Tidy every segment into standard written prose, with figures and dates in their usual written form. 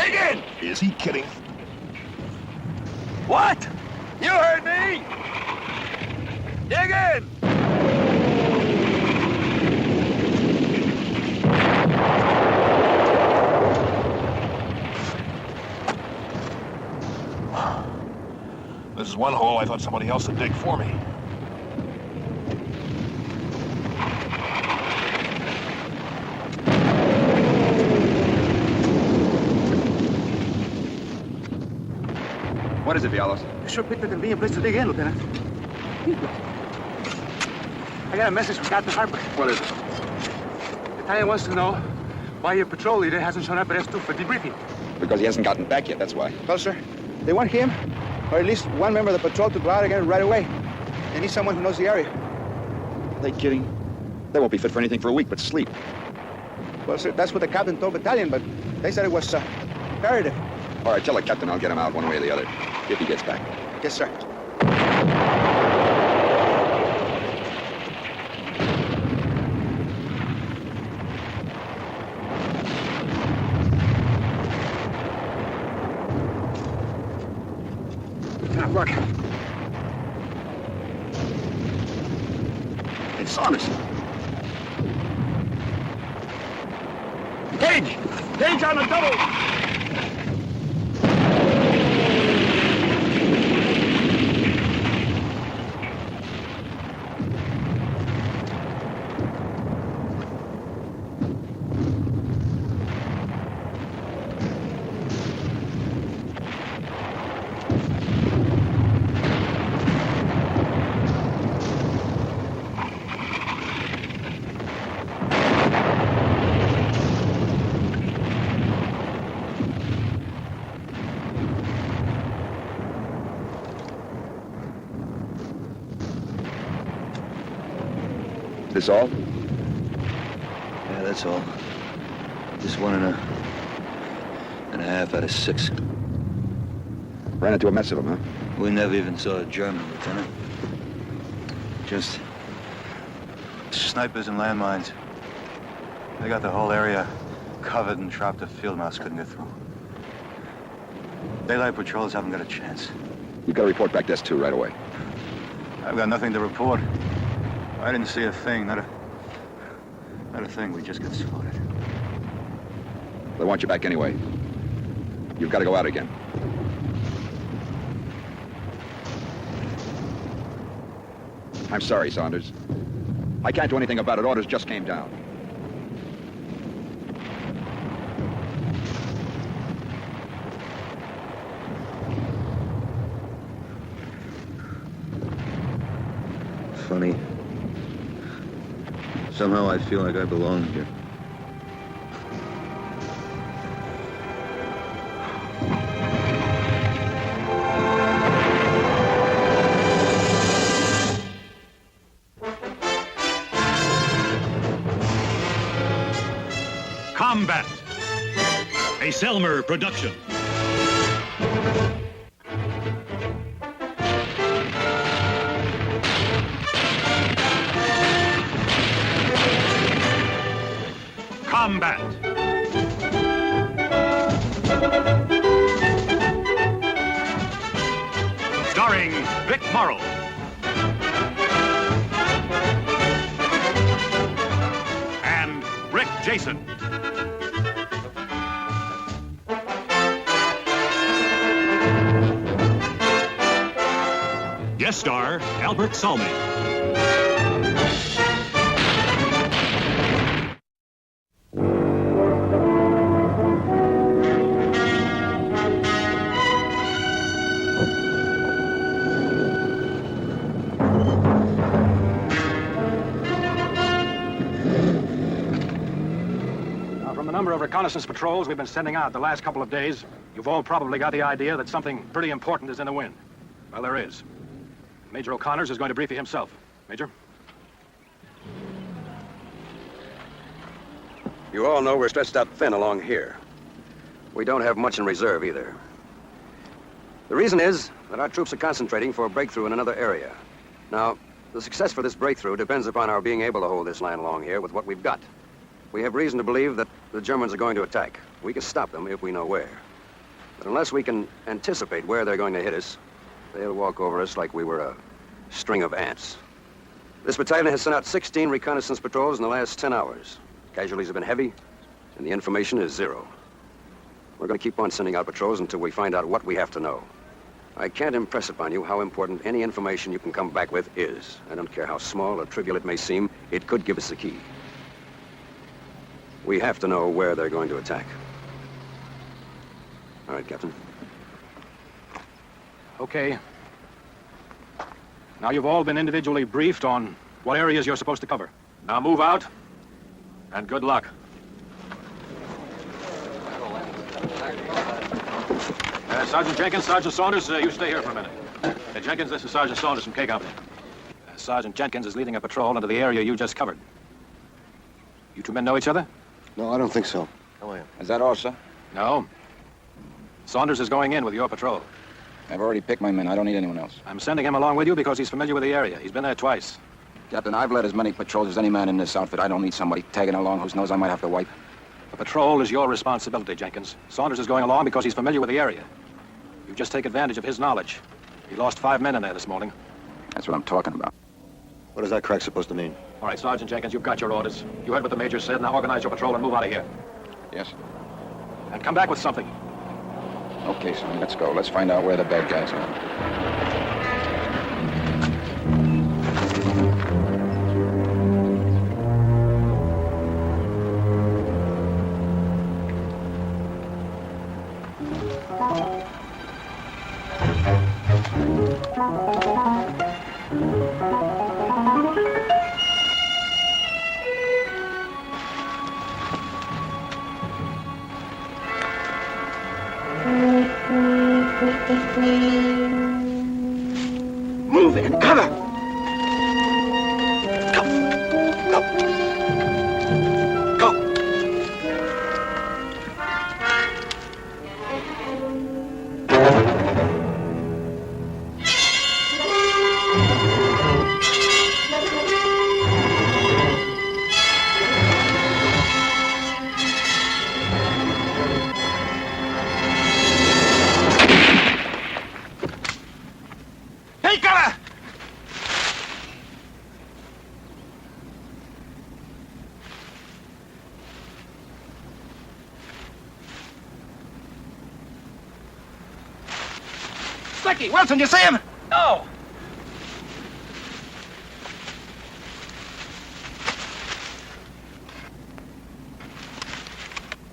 Dig in! Is he kidding? What? You heard me! Dig in! This is one hole I thought somebody else would dig for me. What is it, Villalobos? You sure picked a convenient place to dig in, Lieutenant. I got a message from Captain Harper. What is it? The battalion wants to know why your patrol leader hasn't shown up at S2 for debriefing. Because he hasn't gotten back yet, that's why. Well, sir, they want him, or at least one member of the patrol to go out again right away. They need someone who knows the area. Are they kidding? They won't be fit for anything for a week but sleep. Well, sir, that's what the captain told battalion, but they said it was imperative. All right, tell the captain I'll get him out one way or the other, if he gets back. Yes, sir. Lieutenant, look. It's Saunders. Gage! Gage on the double! This all? Yeah, that's all. Just 1.5 out of 6. Ran into a mess of them, huh? We never even saw a German, Lieutenant. Just snipers and landmines. They got the whole area covered and trapped. The field mouse couldn't get through. Daylight patrols haven't got a chance. You've got to report back to S2 right away. I've got nothing to report. I didn't see a thing, not a thing. We just got slaughtered. They want you back anyway. You've got to go out again. I'm sorry, Saunders. I can't do anything about it. Orders just came down. Funny. Somehow I feel like I belong here. Combat, a Selmer production. Combat. Starring Vic Morrow. And Rick Jason. Guest star Albert Salmi. From the number of reconnaissance patrols we've been sending out the last couple of days, you've all probably got the idea that something pretty important is in the wind. Well, there is. Major O'Connors is going to brief you himself. Major? You all know we're stretched out thin along here. We don't have much in reserve either. The reason is that our troops are concentrating for a breakthrough in another area. Now, the success for this breakthrough depends upon our being able to hold this line along here with what we've got. We have reason to believe that the Germans are going to attack. We can stop them if we know where. But unless we can anticipate where they're going to hit us, they'll walk over us like we were a string of ants. This battalion has sent out 16 reconnaissance patrols in the last 10 hours. Casualties have been heavy, and the information is zero. We're going to keep on sending out patrols until we find out what we have to know. I can't impress upon you how important any information you can come back with is. I don't care how small or trivial it may seem, it could give us the key. We have to know where they're going to attack. All right, Captain. Okay. Now you've all been individually briefed on what areas you're supposed to cover. Now move out, and good luck. Sergeant Jenkins, Sergeant Saunders, you stay here for a minute. Jenkins, this is Sergeant Saunders from K Company. Sergeant Jenkins is leading a patrol into the area you just covered. You two men know each other? No, I don't think so. Is that all, sir? No. Saunders is going in with your patrol. I've already picked my men. I don't need anyone else. I'm sending him along with you because he's familiar with the area. He's been there twice. Captain, I've led as many patrols as any man in this outfit. I don't need somebody tagging along whose nose I might have to wipe. The patrol is your responsibility, Jenkins. Saunders is going along because he's familiar with the area. You just take advantage of his knowledge. He lost 5 men in there this morning. That's what I'm talking about. What is that crack supposed to mean? All right, Sergeant Jenkins, you've got your orders. You heard what the major said. Now organize your patrol and move out of here. Yes, sir. And come back with something. Okay, son, let's go. Let's find out where the bad guys are. Move in, cover! Go! Go! Go! Hey, cover! Slicky, Wilson, you see him? No.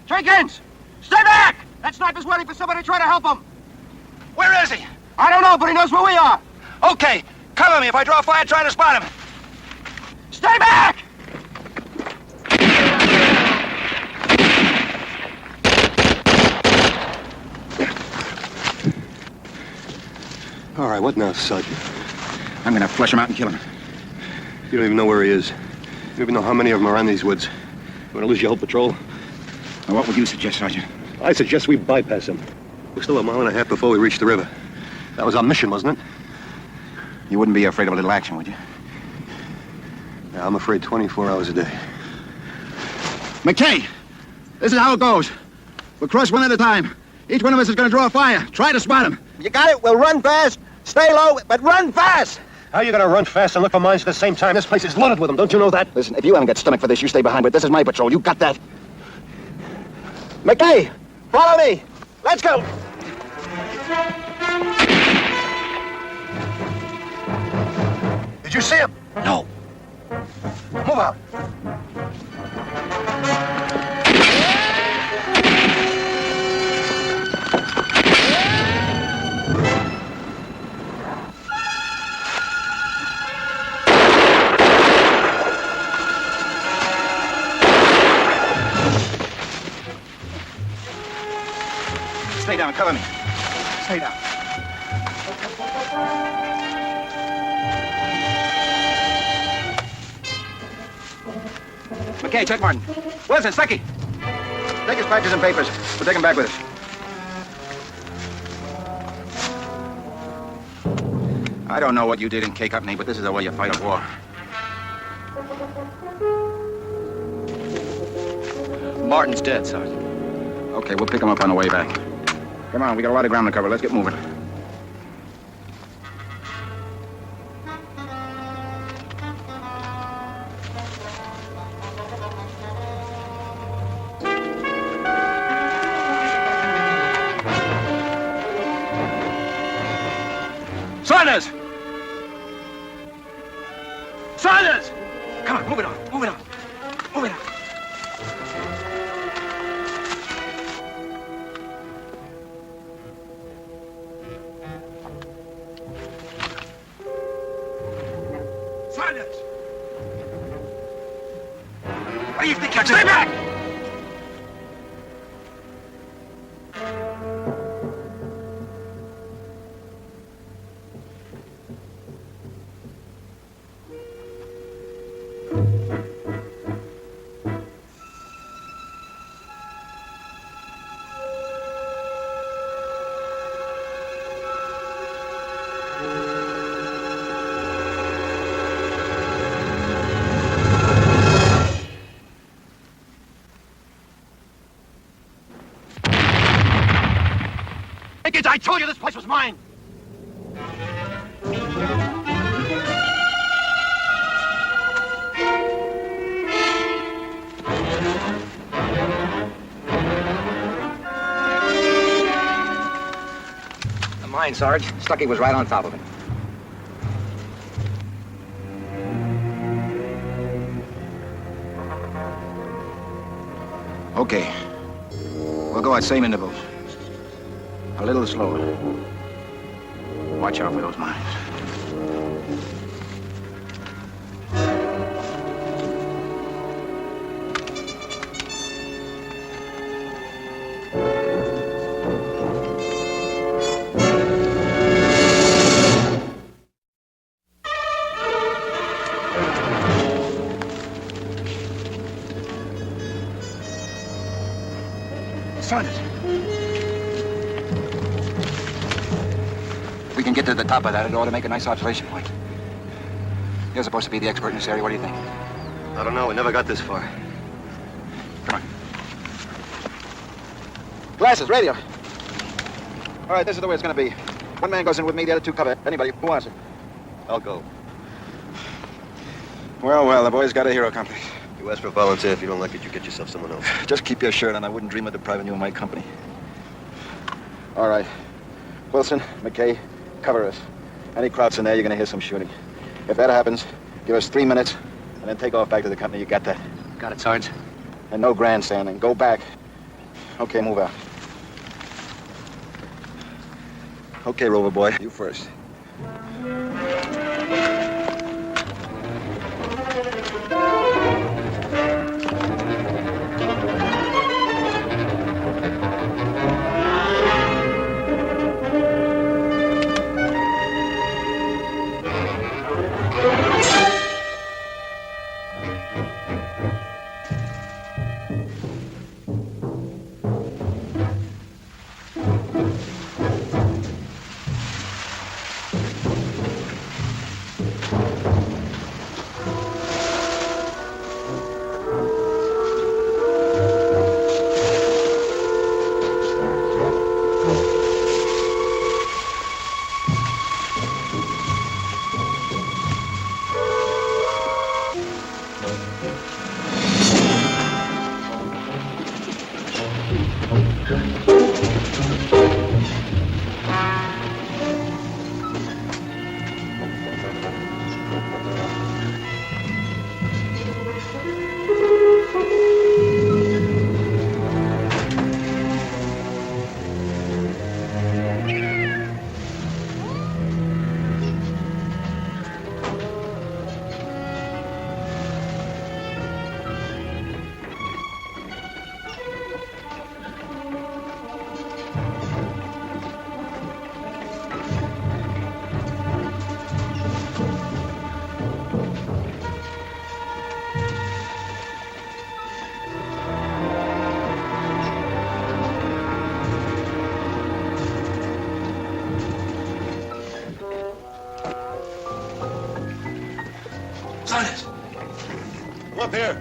Jenkins! Stay back! That sniper's waiting for somebody to try to help him. Where is he? I don't know, but he knows where we are. Okay, cover me if I draw fire trying to spot him. Stay back! All right, what now, Sergeant? I'm gonna flush him out and kill him. You don't even know where he is. You don't even know how many of them are around these woods. You want to lose your whole patrol? Now, what would you suggest, Sergeant? I suggest we bypass him. We're still 1.5 miles before we reach the river. That was our mission, wasn't it? You wouldn't be afraid of a little action, would you? Yeah, I'm afraid 24 hours a day. McKay, this is how it goes. We'll cross one at a time. Each one of us is going to draw a fire. Try to spot him. You got it? We'll run fast. Stay low, but run fast. How are you going to run fast and look for mines at the same time? This place is loaded with them. Don't you know that? Listen, if you haven't got stomach for this, you stay behind, but this is my patrol. You got that? McKay, follow me. Let's go. Did you see him? No. Move out. Stay down. Cover me. Stay down. McKay, check Martin. Wilson, Stucky. Take his patches and papers. We'll take him back with us. I don't know what you did in K Company, but this is the way you fight a war. Martin's dead, Sergeant. Okay, we'll pick him up on the way back. Come on, we got a lot of ground to cover. Let's get moving. Saunders! Saunders! Come on, move it on, move it on, move it on. Saunders! What do you think you're doing? Stay back! I told you this place was mine! Mine, Sarge. Stucky was right on top of it. Okay. We'll go at same intervals. A little slower. Watch out for those mines. Saunders! If we can get to the top of that, it ought to make a nice observation point. You're supposed to be the expert in this area. What do you think? I don't know. We never got this far. Come on. Glasses, radio. All right, this is the way it's going to be. One man goes in with me, the other two cover. Anybody who wants it. I'll go. Well, the boy's got a hero complex. You ask for a volunteer. If you don't like it, you get yourself someone else. Just keep your shirt on. I wouldn't dream of depriving you of my company. All right. Wilson, McKay, cover us. Any crowds in there, you're going to hear some shooting. If that happens, give us 3 minutes, and then take off back to the company. You got that? Got it, Sarge. And no grandstanding. Go back. Okay, move out. Okay, Rover boy. You first. Saunders! Come up here.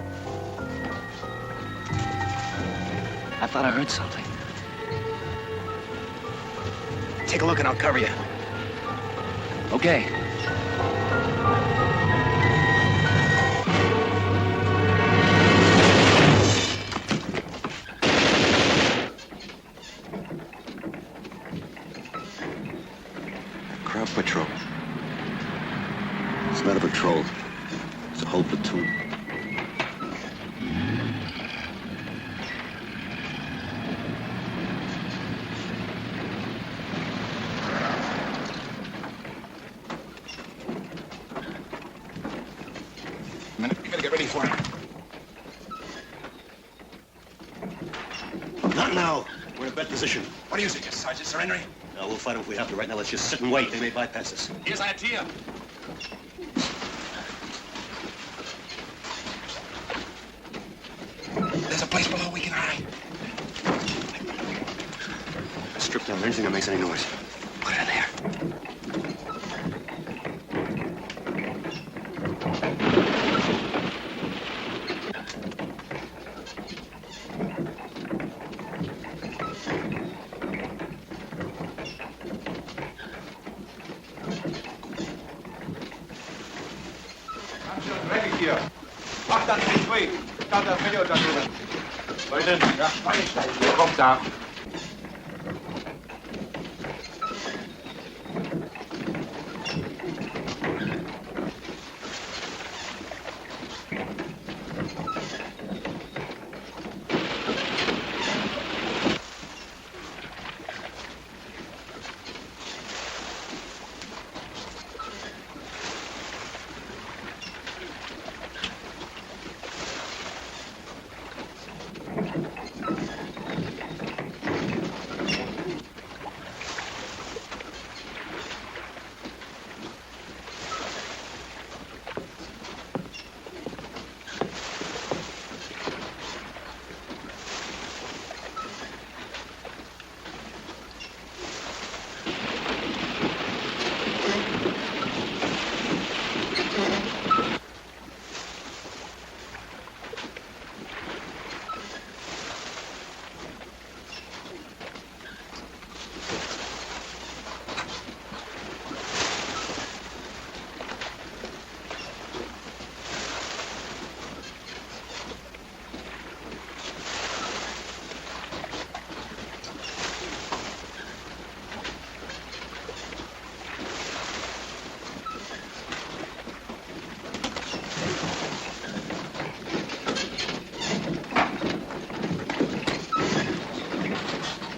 I thought I heard something. take a look and I'll cover you. Okay. Crowd patrol. It's not a patrol. It's a whole platoon. A minute, we gotta get ready for it. Not now. We're in a bad position. What do you suggest, Sergeant? Surrendering? No, we'll fight them if we have to. Right now, let's just sit and wait. They may bypass us. Here's an idea. There's a place below we can hide. Strip down anything that makes any noise. Put it in there. Ready hier. 8-2, staat der Video da drüben. Leute, ja, einsteigen. Ihr kommt da.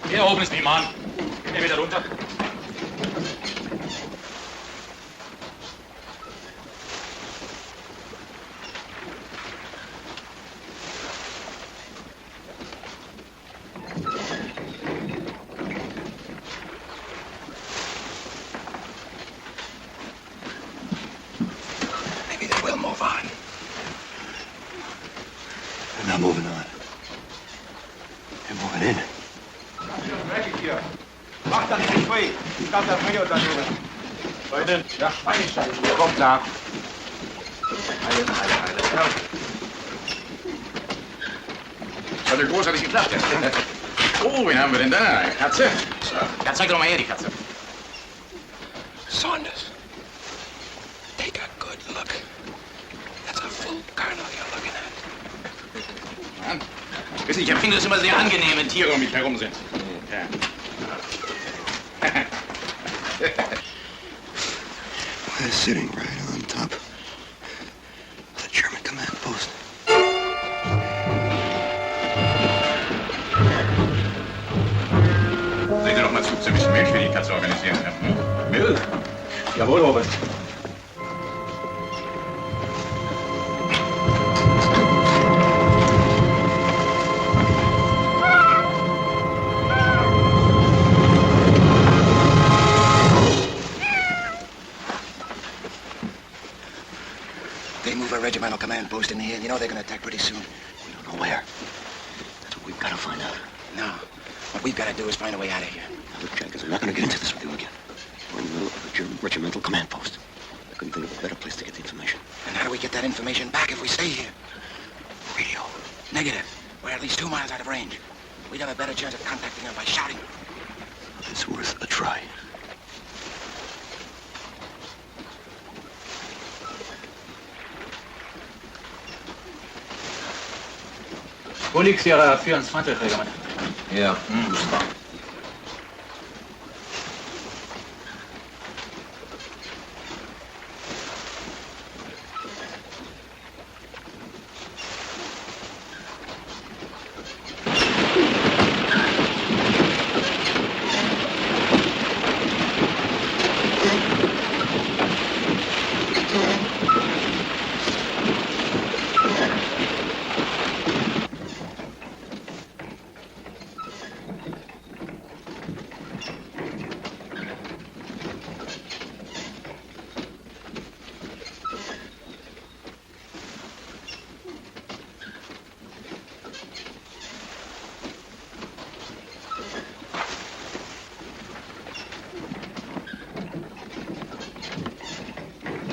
Hier oben ist niemand. Geh wieder runter. Maybe they will move on. They're not moving on. They're moving in. Ready hier. 8-2, staat der Video da drüben. Leute, ja, einsteigen. Ihr kommt da. Alle. Hat er großartig geklappt, ja? Oh, wen haben wir denn da? Katze? So. Ja, zeig doch mal her, die Katze. Saunders. Take a good look. That's a full colonel you're looking at. Mann. Wissen Sie, ich empfinde es immer sehr angenehm, wenn Tiere um mich herum sind. Ja. We're sitting right on top of the German command post. Sehen Sie doch mal zu, ein bisschen Milch für die Katze organisieren. Milch? Jawohl, Robert. They move a regimental command post in here. You know they're going to attack pretty soon. We don't know where. That's what we've got to find out. No. What we've got to do is find a way out of here. Now, look, Jenkins, I'm not going to get into this with you again. We're in the middle of a German regimental command post. I couldn't think of a better place to get the information. And how do we get that information back if we stay here? Radio. Negative. We're at least 2 miles out of range. We'd have a better chance of contacting them by shouting. It's worth a try. Wo liegt Ihre 24, Regiment? Ja.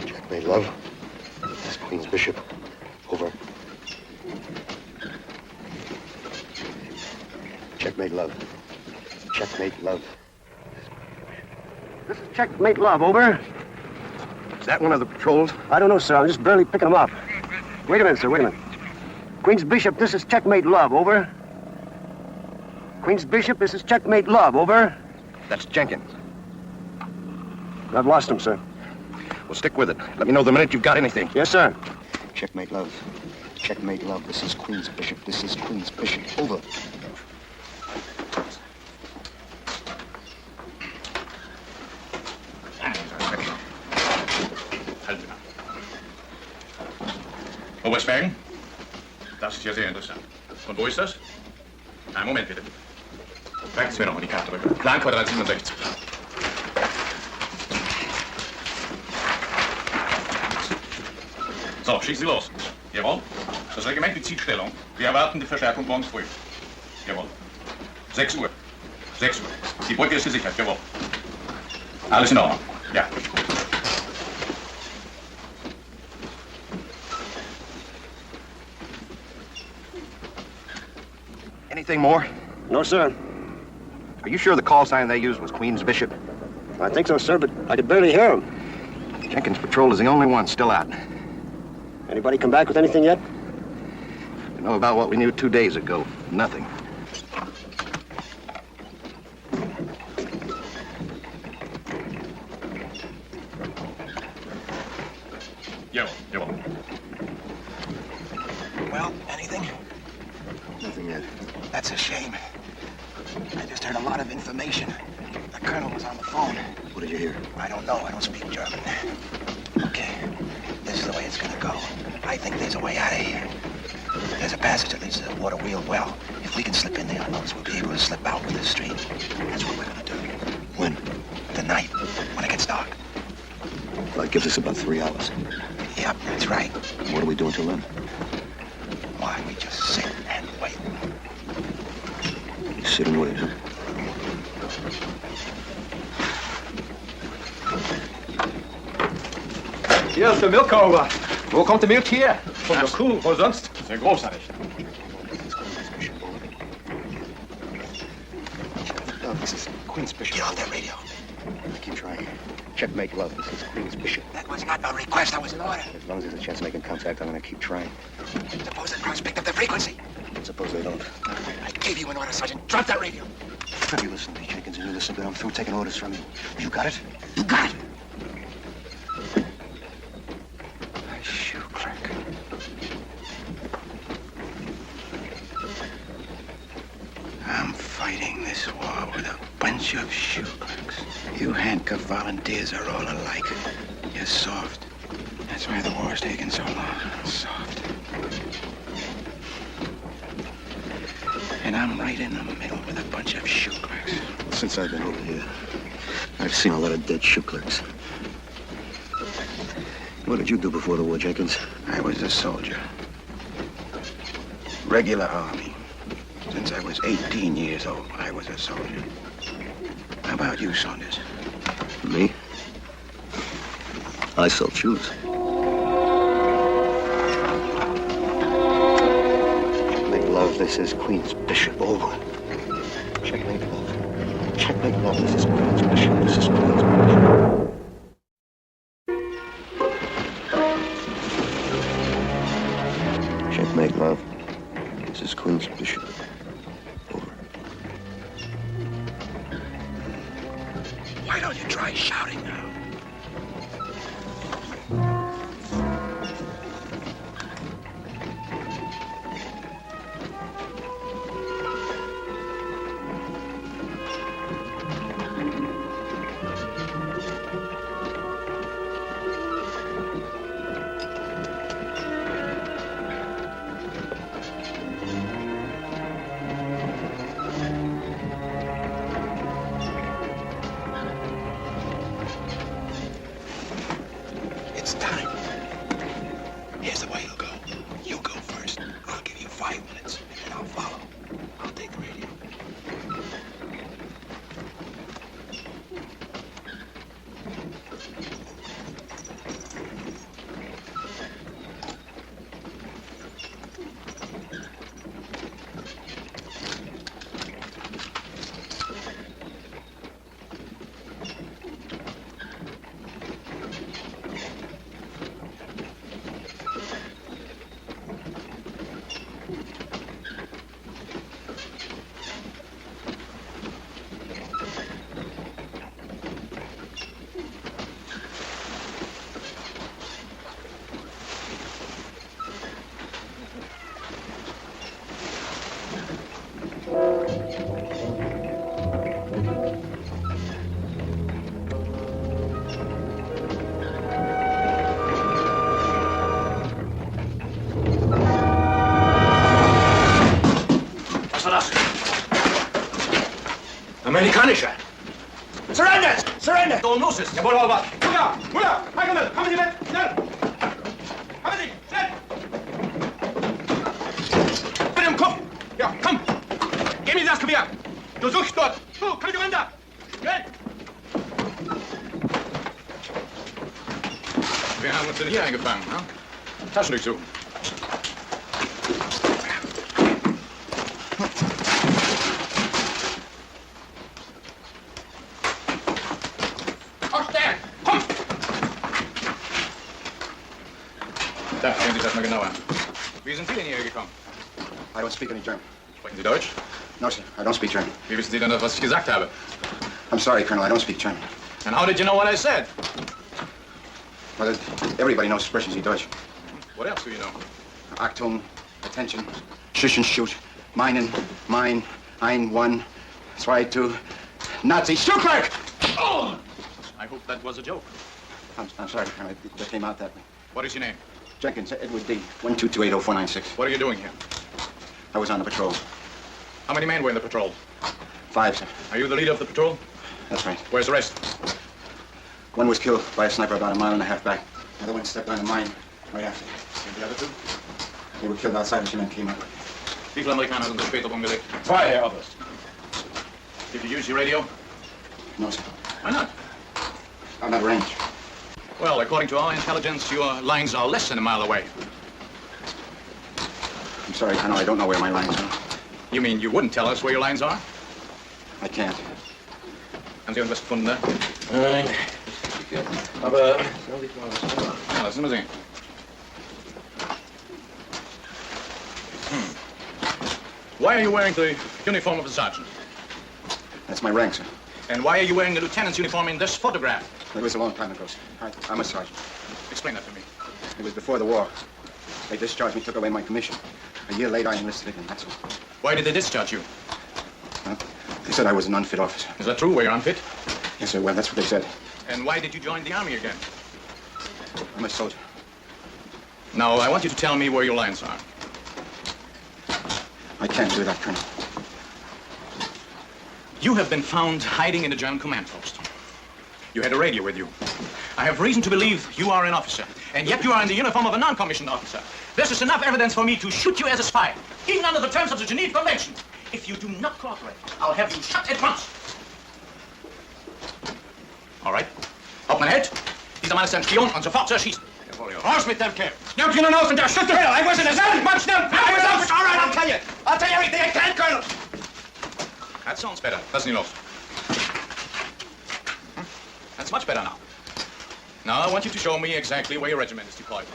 Checkmate, love. This is Queen's Bishop. Over. Checkmate, love. Checkmate, love. This is Checkmate Love, over. Is that one of the patrols? I don't know, sir. I'm just barely picking them up. Wait a minute, sir. Wait a minute. Queen's Bishop, this is Checkmate Love, over. Queen's Bishop, this is Checkmate Love, over. That's Jenkins. I've lost him, sir. Well, stick with it. Let me know the minute you've got anything. Yes, sir. Checkmate, love. Checkmate, love. This is Queen's Bishop. This is Queen's Bishop. Over. Oberstbergen? Das ist ja sehr interessant. Und wo ist das? Einen Moment bitte. Reichen Sie mir nochmal die Karte rüber. Planquadrat 67. So, schießen Sie los. Jawohl. Das Regiment bezieht Stellung. Wir erwarten die Verstärkung morgens früh. Jawohl. 6 Uhr. 6 Uhr. Die Brücke ist gesichert. Jawohl. Alles in Ordnung. Ja. Anything more? No, sir. Are you sure the call sign they used was Queen's Bishop? I think so, sir, but I could barely hear him. Jenkins' patrol is the only one still out. Anybody come back with anything yet? You know about what we knew 2 days ago. Nothing. Jawohl. Well, anything? Nothing yet. That's a shame. I just heard a lot of information. The colonel was on the phone. What did you hear? I don't know. I don't speak German. Okay. This is the way it's gonna go. I think there's a way out of here. There's a passage that leads to the water wheel well. If we can slip in there, we'll be able to slip out with this stream. That's what we're gonna do. When? Tonight, when it gets dark. Well, it gives us about 3 hours. Yep, that's right. What do we do until then? Why, we just sit and wait. You sit and wait, huh? Hier ist der Milchkauer. Wo kommt der Milch her? Von der Kuh, wo sonst? Sehr großartig. Love, this is Queen's Bishop. Get off that radio. Keep trying. Checkmate, love. This is Queen's Bishop. That was not a request, that was an order. As long as there's a chance of making contact, I'm gonna keep trying. Suppose the crowds picked up the frequency. Suppose they don't. I gave you an order, Sergeant. Drop that radio. You listen to me, Jenkins, and you listen good. I'm through taking orders from you. You got it? You got it. Shoe clerk. I'm fighting this war with a bunch of shoe clerks. You handcuffed volunteers are all alike. You're soft. That's why the war's taking so long. Soft. And I'm right in the middle with a bunch of shoe clerks. Since I've been over here, I've seen a lot of dead shoe clerks. What did you do before the war, Jenkins? I was a soldier. Regular army. Since I was 18 years old, I was a soldier. How about you, Saunders? Me? I sell shoes. Checkmate, love. This is Queen's Bishop. Over. Checkmate, love. Checkmate, love. This is Queen's Bishop. This is Queen's Bishop. Checkmate, love. This is Queen's Why don't you try shouting now? It's time. Here's the way it'll go. You go first. I'll give you 5 minutes, and I'll follow. I'll take the radio. Amerikanischer! Surrender! Surrender! Da oben los ist! Jawohl, aber! Mutter! Mutter! Heigemel! Kommen Sie mit! Schnell! Kommen Sie! Schnell! Mit dem Kopf! Ja, komm! Gib mir das Gewehr! Du suchst dort! Du, komm runter! Schnell! Wir haben uns denn hier eingefangen, ne? Taschen durchsuchen. Da, sehen Sie sich das mal genauer an. Wie sind Sie denn hierher gekommen? I don't speak any German. Sprechen Sie Deutsch? No, sir. I don't speak German. Wie wissen Sie denn, was ich gesagt habe? I'm sorry, Colonel. I don't speak German. And how did you know what I said? Well, everybody knows expressions in Deutsch. What else do you know? Achtung, attention, shush and shoot, meinen, mein, ein, one, zwei, two, Nazi, Stuttgart! Oh! I hope that was a joke. I'm sorry, Colonel. It just came out that way. What is your name? Jenkins, Edward D. 12280-496. What are you doing here? I was on the patrol. How many men were in the patrol? 5, sir. Are you the leader of the patrol? That's right. Where's the rest? One was killed by a sniper about a mile and a half back. The other one stepped on the mine right after. And the other two? They were killed outside as the men came up. Wie viele Amerikaner sind später umgelegt? 2, Herr Oberst. Did you use your radio? No, sir. Why not? I'm not range. Well, according to our intelligence, your lines are less than a mile away. I'm sorry, Colonel. I don't know where my lines are. You mean you wouldn't tell us where your lines are? I can't. Haben Sie irgendwas gefunden da? Nein. Aber... Ja, lassen wir sehen. Why are you wearing the uniform of the sergeant? That's my rank, sir. And why are you wearing the lieutenant's uniform in this photograph? It was a long time ago, sir. I'm a sergeant. Explain that to me. It was before the war. They discharged me, took away my commission. A year later, I enlisted again, that's all. Why did they discharge you? Huh? They said I was an unfit officer. Is that true? Were you unfit? Yes, sir. Well, that's what they said. And why did you join the army again? I'm a soldier. Now, I want you to tell me where your lines are. I can't do that, Colonel. You have been found hiding in a German command post. You had a radio with you. I have reason to believe you are an officer, and yet you are in the uniform of a non-commissioned officer. This is enough evidence for me to shoot you as a spy, even under the terms of the Geneva Convention. If you do not cooperate, I'll have you shot at once. All right. Hauptmann hält. Dieser Mann ist ein Spion und sofort zu erschießen. Raus mit dem Kerl. Now you know, and shoot the hell. I was in the zone. March down. I was out. All right, I'll tell you. I'll tell you everything I can, Colonel. That sounds better. Lassen Sie los. That's much better now. Now, I want you to show me exactly where your regiment is deployed.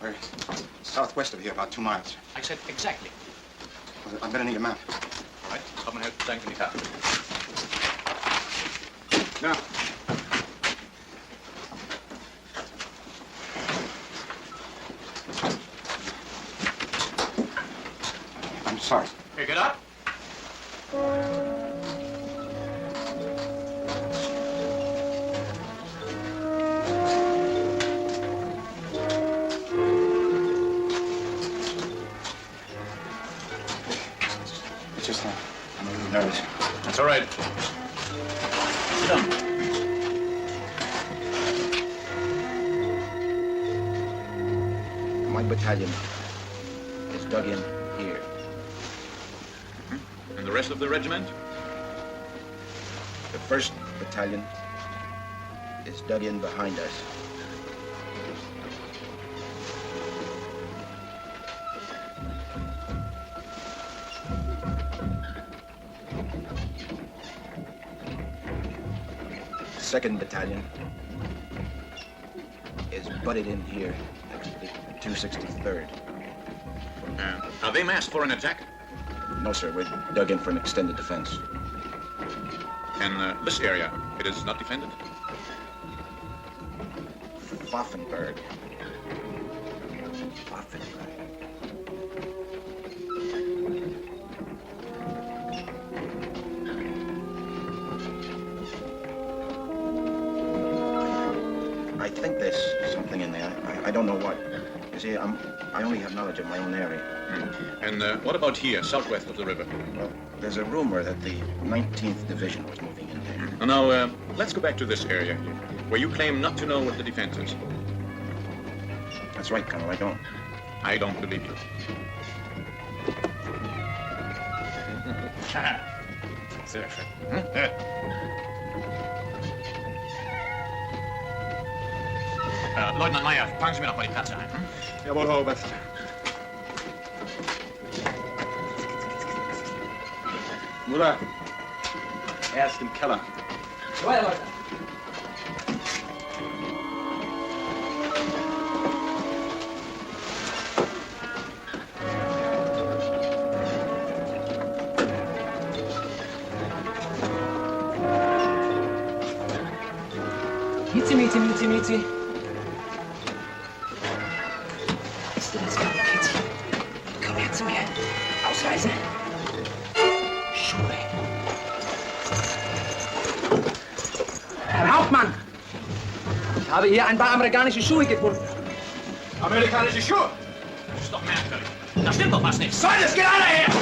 We're southwest of here, about 2 miles. I said exactly. Well, I'm gonna need a map. All right. Hauptmann hält. Zeigen Sie die Karte. Yeah. I'm sorry. Hey, get up. It's just I'm a little nervous. That's all right. Sit down. My battalion is dug in here. And the rest of the regiment? The 1st Battalion is dug in behind us. The 2nd Battalion is butted in here next to the 263rd. Are they massed for an attack? No, sir. We're dug in for an extended defense. And this area, it is not defended? Pfaffenberg. I think there's something in there. I don't know what. You see, I only have knowledge of my own area. And what about here, southwest of the river? Well, there's a rumor that the 19th Division was moving in there. Now, let's go back to this area here, where you claim not to know what the defense is. That's right, Colonel, I don't. I don't believe you. Sehr schön. Leutnant Meyer, fangen Sie mir doch mal die Katze ein. Jawohl, Herr Oberst. Mutter, er ist im Keller. Jawohl, Leute. Miezi. Bist du das Kitty? Komm her zu mir. Ausweisen. Schuhe. Herr Hauptmann! Ich habe hier ein paar amerikanische Schuhe gefunden. Amerikanische Schuhe? Das ist doch merkwürdig. Da stimmt doch was nicht. Soll es geht alle her!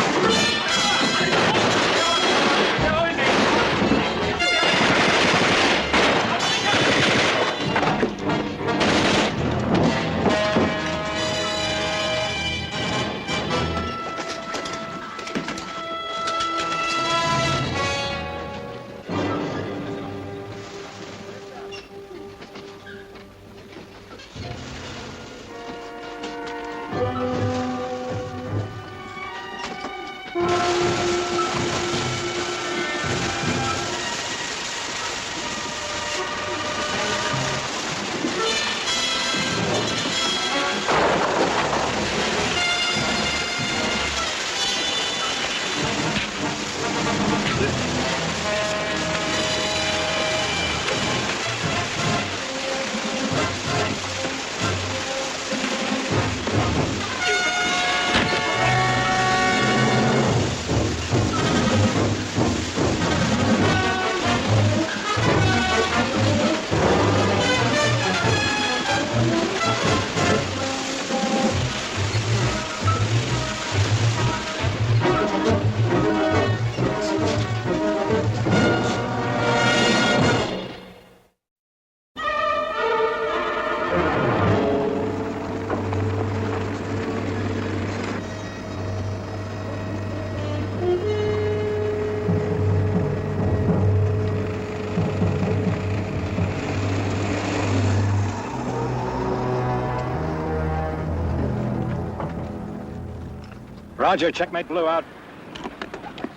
Roger, checkmate blew out.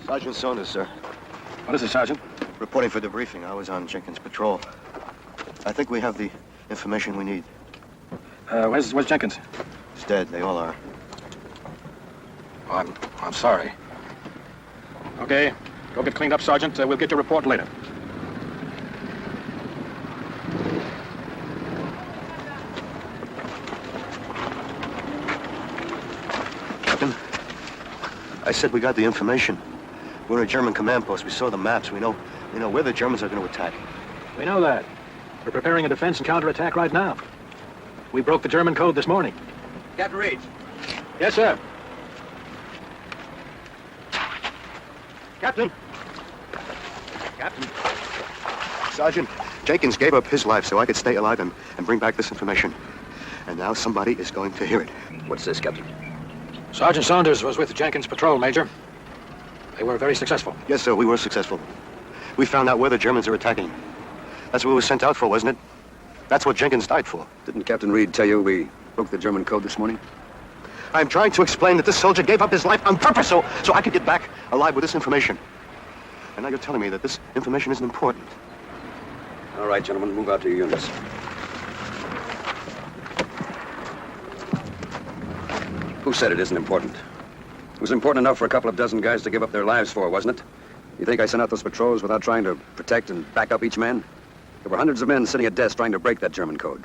Sergeant Saunders, sir. What is it, Sergeant? Reporting for debriefing. I was on Jenkins' patrol. I think we have the information we need. Where's Jenkins? He's dead. They all are. Oh, I'm sorry. Okay, go get cleaned up, Sergeant. We'll get your report later. I said we got the information. We're a German command post. We saw the maps. We know where the Germans are going to attack. We know that. We're preparing a defense and counterattack right now. We broke the German code this morning. Captain Reed. Yes, sir. Captain. Captain. Sergeant, Jenkins gave up his life so I could stay alive and bring back this information. And now somebody is going to hear it. What's this, Captain? Sergeant Saunders was with Jenkins' patrol, Major. They were very successful. Yes, sir, we were successful. We found out where the Germans are attacking. That's what we were sent out for, wasn't it? That's what Jenkins died for. Didn't Captain Reed tell you we broke the German code this morning? I'm trying to explain that this soldier gave up his life on purpose so I could get back alive with this information. And now you're telling me that this information isn't important. All right, gentlemen, move out to your units. Who said it isn't important? It was important enough for a couple of dozen guys to give up their lives for, wasn't it? You think I sent out those patrols without trying to protect and back up each man? There were hundreds of men sitting at desks trying to break that German code.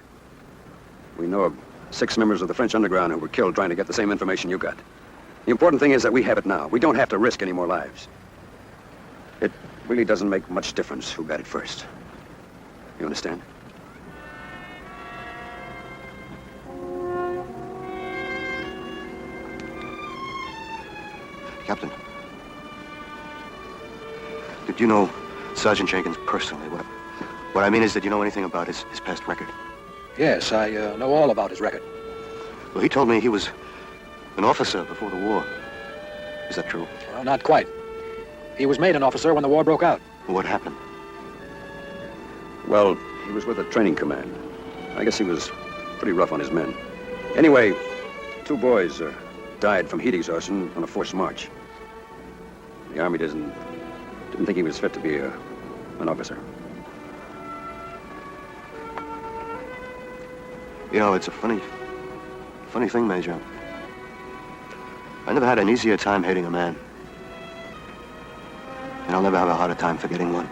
We know of 6 members of the French underground who were killed trying to get the same information you got. The important thing is that we have it now. We don't have to risk any more lives. It really doesn't make much difference who got it first. You understand? Captain, did you know Sergeant Jenkins personally? What I mean is, did you know anything about his past record? Yes, I know all about his record. Well, he told me he was an officer before the war. Is that true? Well, not quite. He was made an officer when the war broke out. Well, what happened? Well, he was with a training command. I guess he was pretty rough on his men. Anyway, 2 boys died from heat exhaustion on a forced march. The Army didn't think he was fit to be an officer. You know, it's a funny thing, Major. I never had an easier time hating a man. And I'll never have a harder time forgetting one.